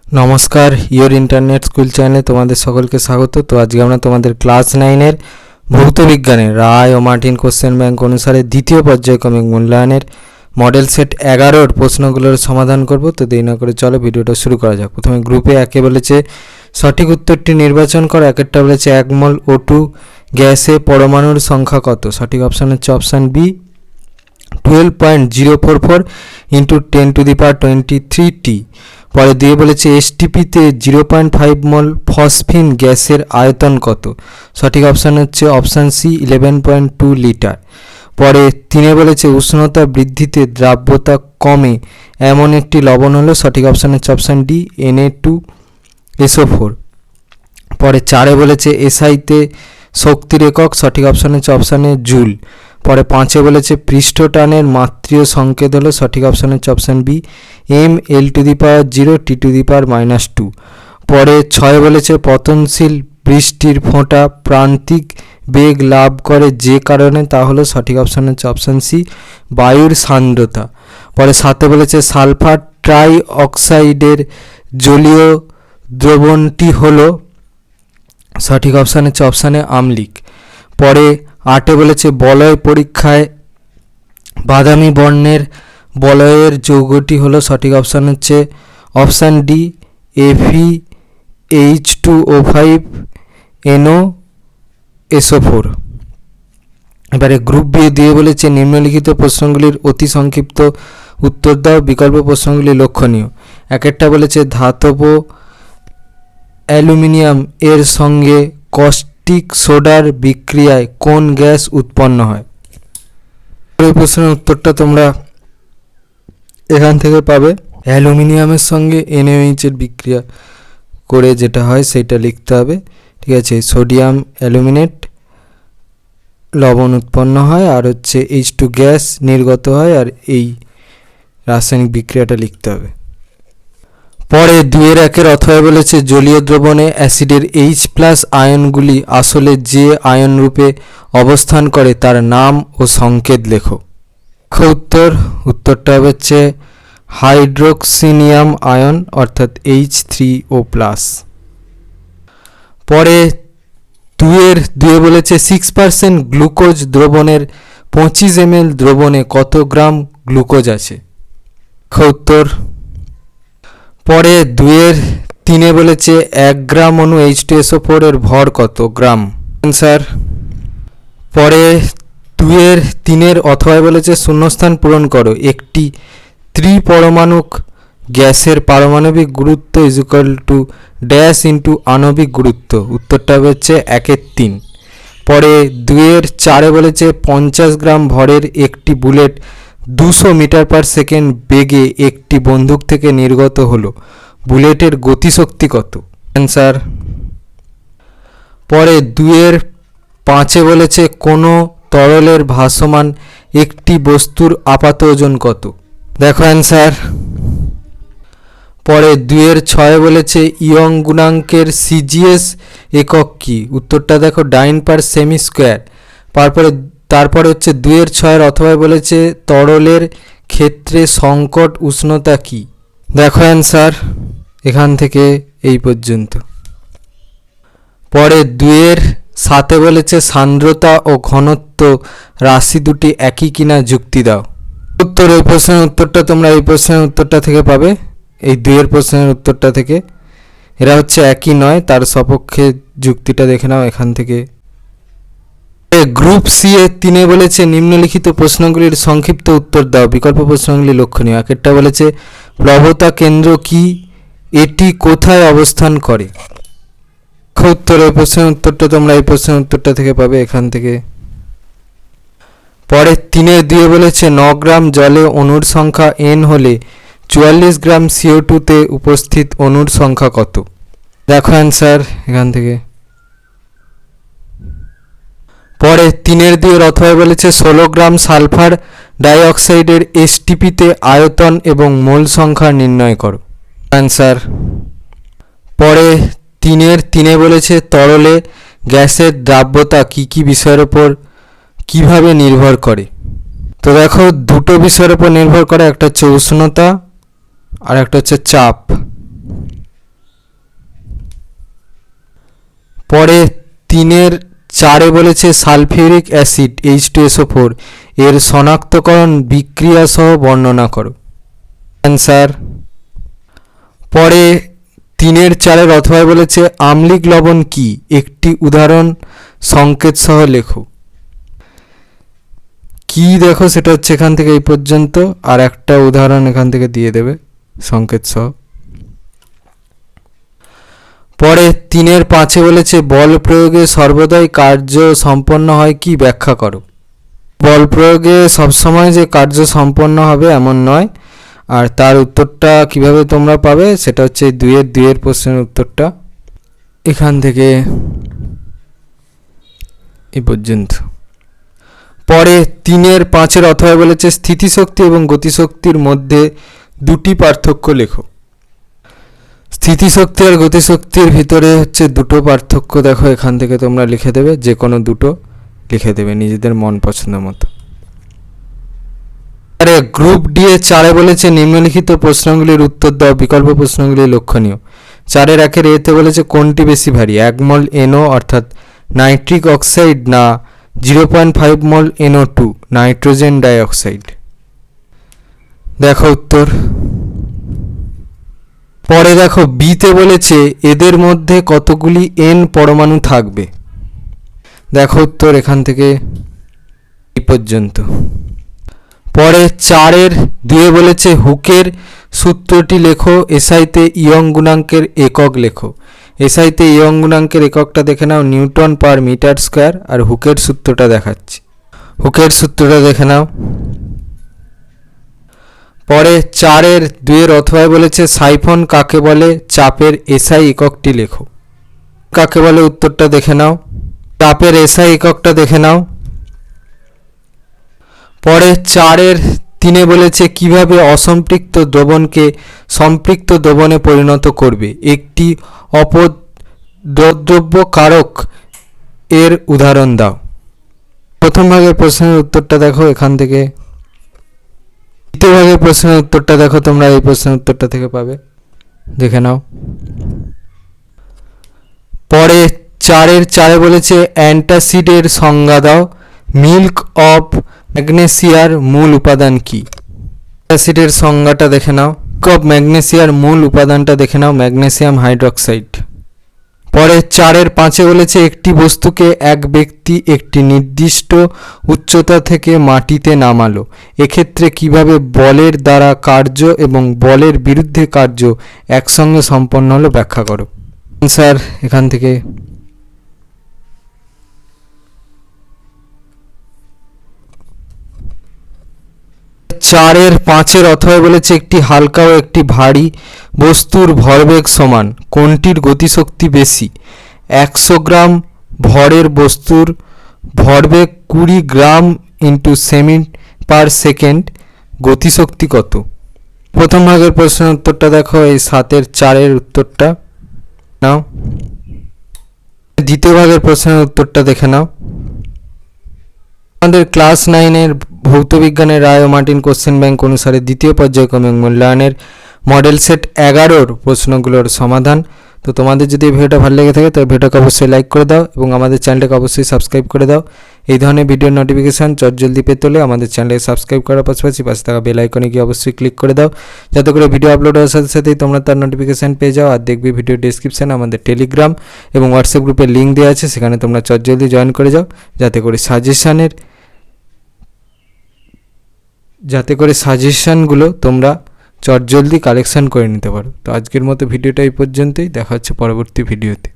নমস্কার, your internet school চ্যানেলে তোমাদের সকলকে স্বাগত। তো আজকে আমরা তোমাদের ক্লাস 9-এর ভৌত বিজ্ঞানের রায় ও মার্টিন কোশ্চেন ব্যাংক অনুসারে দ্বিতীয় পর্যায়ক্রমিক মূল্যায়নের মডেল সেট 11-র প্রশ্নগুলোর সমাধান করব। তো দেরি না করে চলো ভিডিওটা শুরু করা যাক। প্রথমে গ্রুপে একে বলেছে সঠিক উত্তরটি নির্বাচন করো। একেরটা বলেছে 1 মোল O2 গ্যাসে পরমাণুর সংখ্যা কত? সঠিক অপশান হচ্ছে অপশান বি 12.044 ইন্টু 10⁻23T। পরে দিয়ে বলেছে এসটিপিতে 0.5 মোল ফসফিন গ্যাসের আয়তন কত? সঠিক অপশান হচ্ছে অপশান সি 11.2 লিটার। পরে তিনে বলেছে উষ্ণতা বৃদ্ধিতে দ্রাব্যতা কমে এমন একটি লবণ হলো। সঠিক অপশান হচ্ছে অপশান ডি Na2SO4। পরে চারে বলেছে এসআইতে শক্তির একক। সঠিক অপশান হচ্ছে অপশান এ জুল। পরে পাঁচে বলেছে পৃষ্ঠটানের মাত্রীয় সংকেত হলো। সঠিক অপশান হচ্ছে অপশান বি ml⁻0 T⁻²। পরে ছয় বলেছে পতনশীল বৃষ্টির ফোঁটা প্রান্তিক বেগ লাভ করে যে কারণে, তা হলো। সঠিক অপশান হচ্ছে অপশান সি বায়ুর সান্দ্রতা। পরে সাথে বলেছে সালফার ট্রাই অক্সাইডের জলীয় দ্রবণটি হলো। সঠিক অপশান হচ্ছে অপশান এ আম্লিক। পরে আটে বলেছে বলয় পরীক্ষায় বাদামি বর্ণের বলয়ের যৌগটি হলো। সঠিক অপশান হচ্ছে অপশান ডি FeH2O5NO SO4। এবারে গ্রুপ বি দিয়ে বলেছে নিম্নলিখিত প্রশ্নগুলির অতি সংক্ষিপ্ত উত্তর দাও, বিকল্প প্রশ্নগুলি লক্ষণীয়। একেরটা বলেছে ধাতব অ্যালুমিনিয়াম এর সঙ্গে কস্টিক সোডার বিক্রিয়ায় কোন গ্যাস উৎপন্ন হয়? এই প্রশ্নের উত্তরটা তোমরা এখান থেকে পাবে। অ্যালুমিনিয়ামের সঙ্গে NaOH এর বিক্রিয়া করে যেটা হয় সেটা লিখতে হবে। ঠিক আছে, সোডিয়াম অ্যালুমিনেট লবণ উৎপন্ন হয় আর হচ্ছে H2 গ্যাস নির্গত হয়, আর এই রাসায়নিক বিক্রিয়াটা লিখতে হবে। পরে 2-1 অথবা বলেছে জলীয় দ্রবণে অ্যাসিডের H+ আয়নগুলি আসলে যে আয়ন রূপে অবস্থান করে তার নাম ও সংকেত লেখো। উত্তরটা হচ্ছে হাইড্রোক্সিনিয়াম আয়ন অর্থাৎ H3O+। পরে 2 বলেছে 6% গ্লুকোজ দ্রবণের 25 ml দ্রবণে কত গ্রাম গ্লুকোজ আছে? উত্তর। পরে 3 বলেছে 1 গ্রাম অণু H2SO4 এর ভর কত গ্রাম? অ্যান্সার। পরে 3 অথবা বলেছে শূন্যস্থান পূরণ করো। একটি ত্রিপরমাণুক গ্যাসের পারমাণবিক গুরুত্ব = ড্যাশ ইন্টু আণবিক গুরুত্ব। উত্তরটা হচ্ছে 1/3। পরে 4 বলেছে 50 গ্রাম ভরের একটি বুলেট 200 মিটার/সেকেন্ড বেগে একটি বন্দুক থেকে নির্গত হলো। বুলেটের গতিশক্তি কত? অ্যান্সার। পরে 5 বলেছে কোনো তরলের ভাসমান একটি বস্তুর আপাত ওজন কত? দেখো অ্যান্সার। পরে 6 বলেছে ইয়ং গুণাঙ্কের CGS একক কি? উত্তরটা দেখো ডাইন/সেমি স্কোয়ার। তারপরে হচ্ছে 6 অথবা বলেছে তরলের ক্ষেত্রে সংকট উষ্ণতা কি? দেখো অ্যান্সার এখান থেকে এই পর্যন্ত। পরে 7 বলেছে সান্দ্রতা ও ঘনত্ব রাশি দুটি একই কিনা যুক্তি দাও। এই প্রশ্নের উত্তরটা তোমরা এই প্রশ্নের উত্তরটা থেকে পাবে, এই 2 প্রশ্নের উত্তরটা থেকে। এরা হচ্ছে একই নয়, তার সপক্ষে যুক্তিটা দেখে নাও এখান থেকে। গ্রুপ সি 3 বলেছে নিম্নলিখিত প্রশ্নগুলির সংক্ষিপ্ত উত্তর দাও, বিকল্প প্রশ্নগুলি লক্ষণীয়। একেরটা বলেছে প্লবতা কেন্দ্র কি? এটি কোথায় অবস্থান করে? এই প্রশ্নের উত্তরটা তোমরা এই প্রশ্নের উত্তরটা থেকে পাবে এখান থেকে। পরে 3 বলেছে 9 গ্রাম জলে অণুর সংখ্যা n হলে 44 গ্রাম CO2-তে উপস্থিত অণুর সংখ্যা কত? দেখো অ্যান্সার এখান থেকে। পরে 3 অথবা বলেছে 16 গ্রাম সালফার ডাইঅক্সাইডের STP-তে আয়তন এবং মোল সংখ্যা নির্ণয় করো। অ্যান্সার। পরে 3 বলেছে তরলে গ্যাসের দ্রাব্যতা কি বিষয়ের ওপর কিভাবে নির্ভর করে? তো দেখো দুটো বিষয়ের উপর নির্ভর করে, একটা হচ্ছে উষ্ণতা আর একটা হচ্ছে চাপ। পরে 3-4 বলেছে সালফিউরিক অ্যাসিড H2SO4 এর শনাক্তকরণ বিক্রিয়া সহ বর্ণনা করো। অ্যান্সার। পরে 3-4 অথবা বলেছে আম্লিক লবণ কি, একটি উদাহরণ সংকেত সহ লেখো। কি দেখো সেটা হচ্ছে এখান থেকে এই পর্যন্ত, আর একটা উদাহরণ এখান থেকে দিয়ে দেবে সংকেত সহ। পরে 3-5 বলেছে বল প্রয়োগে সর্বদাই কার্য সম্পন্ন হয় কি, ব্যাখ্যা করো। বল প্রয়োগে সবসময় যে কার্য সম্পন্ন হবে এমন নয়, আর তার উত্তরটা কিভাবে তোমরা পাবে সেটা হচ্ছে 2-2 প্রশ্নের উত্তরটা এখান থেকে এই পর্যন্ত। পরে 3-5 অথবা বলেছে স্থিতিশক্তি এবং গতিশক্তির মধ্যে দুটি পার্থক্য লেখো। স্থিতিশক্তি আর গতিশক্তির ভিতরে হচ্ছে দুটো পার্থক্য দেখো, এখান থেকে তোমরা লিখে দেবে, যে কোনো দুটো লিখে দেবে নিজেদের মন পছন্দ মতো। আরে গ্রুপ ডি এ 4 বলেছে নিম্নলিখিত প্রশ্নগুলির উত্তর দাও, বিকল্প প্রশ্নগুলি লক্ষণীয়। 4-1 এতে বলেছে কোনটি বেশি ভারী, 1 মল NO অর্থাৎ নাইট্রিক অক্সাইড না 0.5 মল NO2 নাইট্রোজেন ডাইঅক্সাইড। দেখো উত্তর। পরে দেখো বিতে বলেছে এদের মধ্যে কতগুলি N পরমাণু থাকবে। দেখো উত্তর এখান থেকে এই পর্যন্ত। পরে 4-2 বলেছে হুকের সূত্রটি লেখো, এসআইতে ইয়ং গুণাঙ্কের একক লেখো। এসআইতে ইয়ং গুণাঙ্কের এককটা দেখে নাও নিউটন পার মিটার স্কোয়ার, আর হুকের সূত্রটা দেখাচ্ছি। হুকের সূত্রটা দেখে নাও। পরে 4-2 অথবা বলেছে সাইফন কাকে বলে, চাপের এসআই এককটি লেখো। কাকে বলে উত্তরটা দেখে নাও, চাপের এসআই এককটা দেখে নাও। পরে 4-3 বলেছে কিভাবে অসম্পৃক্ত দ্রবণকে সম্পৃক্ত দ্রবণে পরিণত করবে, একটি অপদ্রব্য কারক এর উদাহরণ দাও। প্রথম ভাগের প্রশ্নের উত্তরটা দেখো এখান থেকে, দ্বিতীয় ভাগের প্রশ্নের উত্তরটা দেখো তোমরা এই প্রশ্নের উত্তরটা থেকে পাবে, দেখে নাও। পরে 4-4 বলেছে অ্যান্টাসিডের সংজ্ঞা দাও, মিল্ক অফ ম্যাগনেসিয়ার মূল উপাদান কি। অ্যাসিডের সংজ্ঞাটা দেখে নাও, অফ ম্যাগনেসিয়ার মূল উপাদানটা দেখে নাও ম্যাগনেসিয়াম হাইড্রোক্সাইড। পরে 4-5 বলেছে একটি বস্তুকে এক ব্যক্তি একটি নির্দিষ্ট উচ্চতা থেকে মাটিতে নামালো, এক্ষেত্রে কিভাবে বলের দ্বারা কার্য এবং বলের বিরুদ্ধে কার্য একসঙ্গে সম্পন্ন হলো, ব্যাখ্যা করো। স্যার এখান থেকে 4-5 অথবা বলেছে একটি হালকা ও একটি ভারী বস্তুর ভরবেগ সমান, কোনটির গতিশক্তি বেশি। 100 গ্রাম ভরের বস্তুর ভরবেগ 20 gram into cm per second, গতিশক্তি কত। প্রথম ভাগের প্রশ্নের উত্তরটা দেখো, এই 7-4 উত্তরটা নাও। দ্বিতীয় ভাগের প্রশ্নের উত্তরটা দেখে নাও। আমাদের ক্লাস 9 ভৌতবিজ্ঞানের রায় ও মার্টিন কোশ্চেন ব্যাংক অনুসারে দ্বিতীয় পর্যায়ক্রমিক মূল্যায়নের মডেল সেট 11 প্রশ্নগুলোর সমাধান। তো তোমাদের যদি এই ভিডিওটা ভালো লেগে থাকে তবে ভিডিওকে অবশ্যই লাইক করে দাও এবং আমাদের চ্যানেলটাকে অবশ্যই সাবস্ক্রাইব করে দাও। এই ধরনের ভিডিওর নোটিফিকেশান চটজলদি পেতে হলে আমাদের চ্যানেলকে সাবস্ক্রাইব করার পাশাপাশি পাশে থাকা বেল আইকনে গিয়ে অবশ্যই ক্লিক করে দাও, যাতে করে ভিডিও আপলোড হওয়ার সাথে সাথেই তোমরা তার নোটিফিকেশান পেয়ে যাও। আর দেখবে ভিডিও ডেসক্রিপশানে আমাদের টেলিগ্রাম এবং হোয়াটসঅ্যাপ গ্রুপের লিঙ্ক দেওয়া আছে, সেখানে তোমরা চটজলদি জয়েন করে যাও, যাতে করে সাজেশানগুলো তোমরা চটজলদি কালেকশান করে নিতে পারো। তো আজকের মতো ভিডিওটা এই পর্যন্তই, দেখা হচ্ছে পরবর্তী ভিডিওতে।